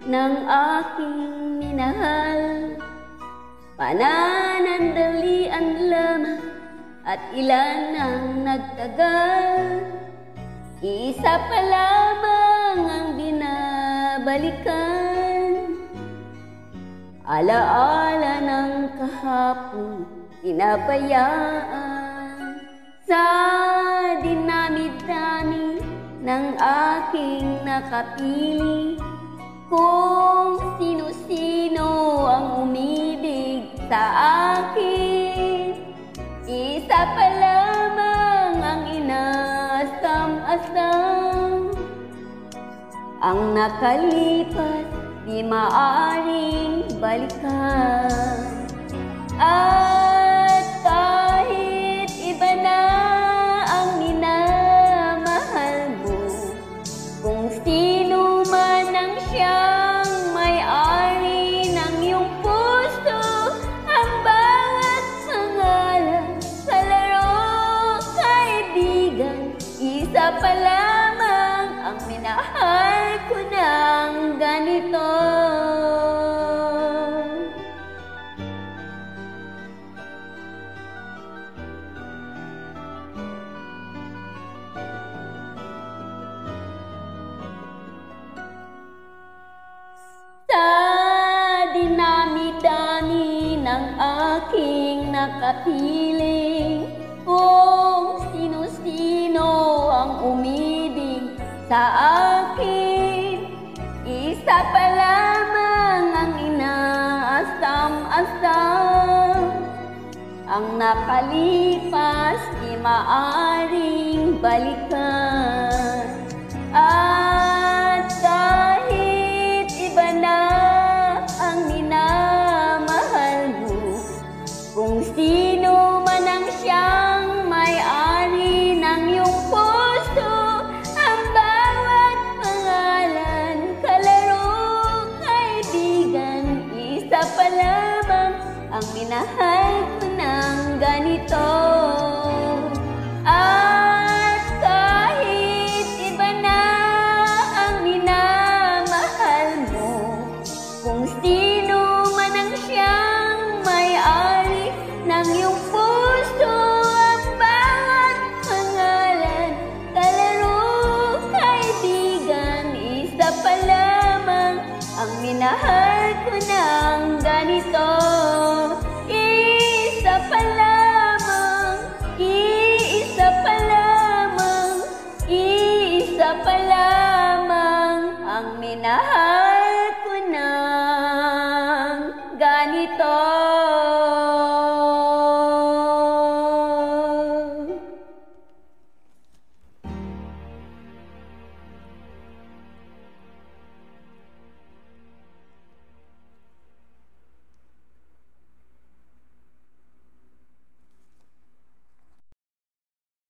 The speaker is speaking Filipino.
ng aking minahal. Pananandalian lamang at ilan ang nagtagal. Isa pa lamang ang binabalikan. Alaala ng kahapon pinabayaan. Sa dinami-dami ng aking nakapili, kung sino-sino ang umibig sa akin, isa pa lamang ang inaasam-asam. Ang nakalipas di maaring balikan. At kahit iba na ang minamahal mo, kung sino man ang siyang may-ari ng iyong puso, ang bawat pangalan sa laro, kaibigan, isa pa lamang ang minahal ko ng ganito. Sa dinami-dami ng aking nakapiling, kung sino-sino ang umibig sa akin, isa pa lamang ang inaasam-asam. Ang nakalipas di maaring balikan.